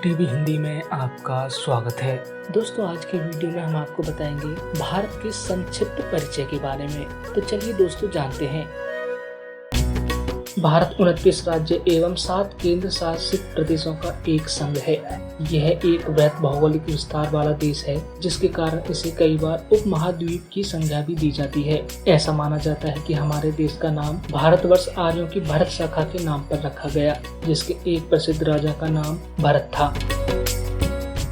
TV Hindi में आपका स्वागत है। दोस्तों, आज के वीडियो में हम आपको बताएंगे भारत के संक्षिप्त परिचय के बारे में। तो चलिए दोस्तों जानते हैं। भारत 29 राज्य एवं 7 केंद्र शासित प्रदेशों का एक संघ है। यह एक वृहत भौगोलिक विस्तार वाला देश है, जिसके कारण इसे कई बार उपमहाद्वीप की संज्ञा भी दी जाती है। ऐसा माना जाता है कि हमारे देश का नाम भारतवर्ष आर्यों की भरत शाखा के नाम पर रखा गया, जिसके एक प्रसिद्ध राजा का नाम भरत था।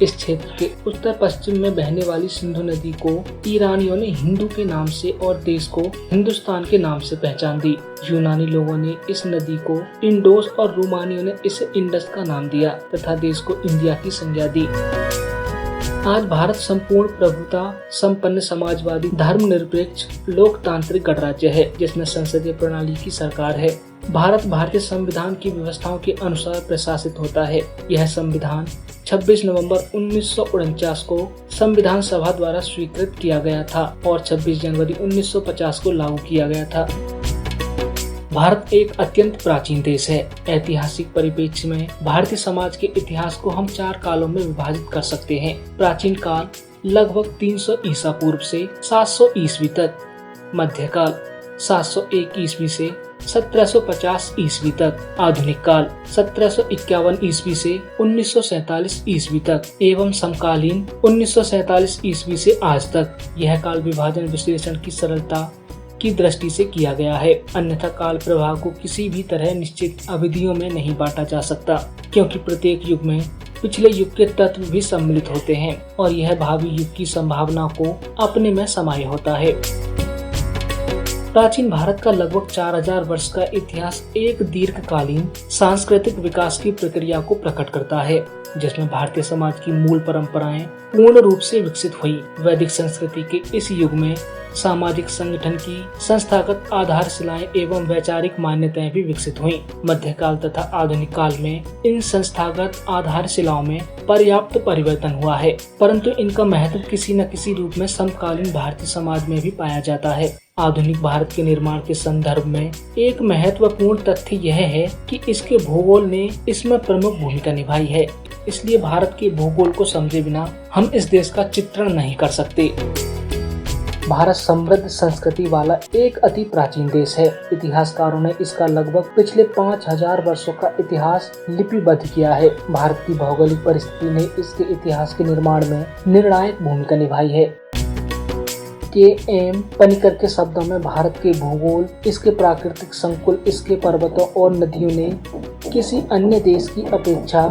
इस क्षेत्र के उत्तर पश्चिम में बहने वाली सिंधु नदी को ईरानियों ने हिंदू के नाम से और देश को हिंदुस्तान के नाम से पहचान दी। यूनानी लोगों ने इस नदी को इंडोस और रोमानियों ने इसे इंडस का नाम दिया तथा देश को इंडिया की संज्ञा दी। आज भारत संपूर्ण प्रभुता संपन्न समाजवादी धर्मनिरपेक्ष लोकतांत्रिक गणराज्य है, जिसमें संसदीय प्रणाली की सरकार है। भारत भारतीय संविधान की व्यवस्थाओं के अनुसार प्रशासित होता है। यह संविधान 26 नवंबर 1949 को संविधान सभा द्वारा स्वीकृत किया गया था और 26 जनवरी 1950 को लागू किया गया था। भारत एक अत्यंत प्राचीन देश है। ऐतिहासिक परिप्रेक्ष्य में भारतीय समाज के इतिहास को हम 4 कालों में विभाजित कर सकते हैं। प्राचीन काल लगभग 300 ईसा पूर्व से 700 ईस्वी तक, मध्यकाल 701 ईस्वी से 1750 ईस्वी तक, आधुनिक काल 1751 ईस्वी से 1947 ईस्वी तक एवं समकालीन 1947 ईस्वी से आज तक। यह काल विभाजन विश्लेषण की सरलता की दृष्टि से किया गया है, अन्यथा काल प्रवाह को किसी भी तरह निश्चित अवधियों में नहीं बांटा जा सकता, क्योंकि प्रत्येक युग में पिछले युग के तत्व भी सम्मिलित होते हैं और यह भावी युग की संभावना को अपने में समाये होता है। प्राचीन भारत का लगभग 4000 वर्ष का इतिहास एक दीर्घकालीन सांस्कृतिक विकास की प्रक्रिया को प्रकट करता है, जिसमें भारतीय समाज की मूल परंपराएं पूर्ण रूप से विकसित हुई। वैदिक संस्कृति के इस युग में सामाजिक संगठन की संस्थागत आधारशिलाएं एवं वैचारिक मान्यताएं भी विकसित हुई। मध्यकाल तथा आधुनिक काल में इन संस्थागत आधारशिलाओं में पर्याप्त परिवर्तन हुआ है, परंतु इनका महत्व किसी न किसी रूप में समकालीन भारतीय समाज में भी पाया जाता है। आधुनिक भारत के निर्माण के संदर्भ में एक महत्वपूर्ण तथ्य यह है कि इसके भूगोल ने इसमें प्रमुख भूमिका निभाई है। इसलिए भारत के भूगोल को समझे बिना हम इस देश का चित्रण नहीं कर सकते। भारत समृद्ध संस्कृति वाला एक अति प्राचीन देश है। इतिहासकारों ने इसका लगभग पिछले 5000 वर्षों का इतिहास लिपिबद्ध किया है। भारत की भौगोलिक परिस्थिति ने इसके इतिहास के निर्माण में निर्णायक भूमिका निभाई है। के.एम. पनिकर के शब्दों में भारत के भूगोल, इसके प्राकृतिक संकुल, इसके पर्वतों और नदियों ने किसी अन्य देश की अपेक्षा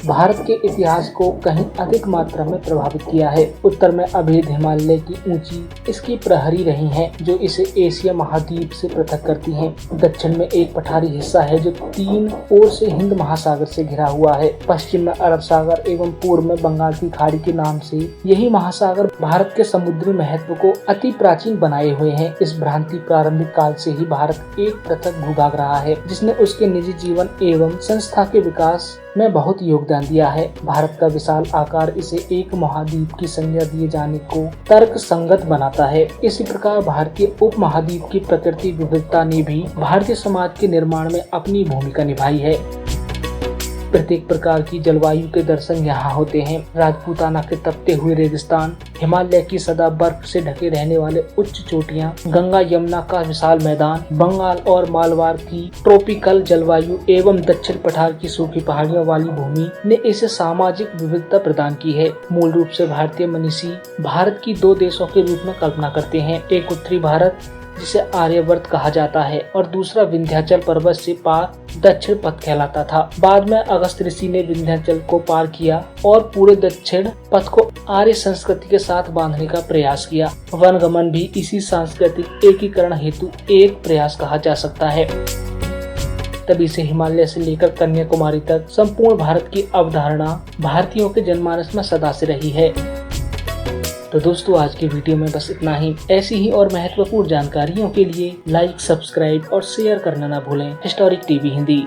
भारत के इतिहास को कहीं अधिक मात्रा में प्रभावित किया है। उत्तर में अभेद हिमालय की ऊंची इसकी प्रहरी रही हैं, जो इसे एशिया महाद्वीप से पृथक करती हैं। दक्षिण में एक पठारी हिस्सा है जो 3 ओर से हिंद महासागर से घिरा हुआ है। पश्चिम में अरब सागर एवं पूर्व में बंगाल की खाड़ी के नाम से यही महासागर भारत के समुद्री महत्व को अति प्राचीन बनाए हुए हैं। इस भ्रांति प्रारंभिक काल से ही भारत एक पृथक भूभाग रहा है, जिसने उसके निजी जीवन एवं संस्था के विकास में बहुत योगदान दिया है। भारत का विशाल आकार इसे एक महाद्वीप की संज्ञा दिए जाने को तर्क संगत बनाता है। इसी प्रकार भारतीय उपमहाद्वीप की प्रकृति विविधता ने भी भारतीय समाज के निर्माण में अपनी भूमिका निभाई है। प्रत्येक प्रकार की जलवायु के दर्शन यहाँ होते हैं। राजपूताना के तपते हुए रेगिस्तान, हिमालय की सदा बर्फ से ढके रहने वाले उच्च चोटियाँ, गंगा यमुना का विशाल मैदान, बंगाल और मालवार की ट्रॉपिकल जलवायु एवं दक्षिण पठार की सूखी पहाड़ियों वाली भूमि ने इसे सामाजिक विविधता प्रदान की है। मूल रूप से भारतीय मनीषी भारत की 2 देशों के रूप में कल्पना करते हैं। एक उत्तरी भारत जिसे आर्यवर्त कहा जाता है और दूसरा विंध्याचल पर्वत से पार दक्षिण पथ कहलाता था। बाद में अगस्त ऋषि ने विंध्याचल को पार किया और पूरे दक्षिण पथ को आर्य संस्कृति के साथ बांधने का प्रयास किया। वनगमन भी इसी सांस्कृतिक एकीकरण हेतु एक प्रयास कहा जा सकता है। तभी से हिमालय से लेकर कन्याकुमारी तक संपूर्ण भारत की अवधारणा भारतीयों के जनमानस में सदा से रही है। तो दोस्तों, आज की वीडियो में बस इतना ही। ऐसी ही और महत्वपूर्ण जानकारियों के लिए लाइक, सब्सक्राइब और शेयर करना ना भूलें। Historic TV Hindi.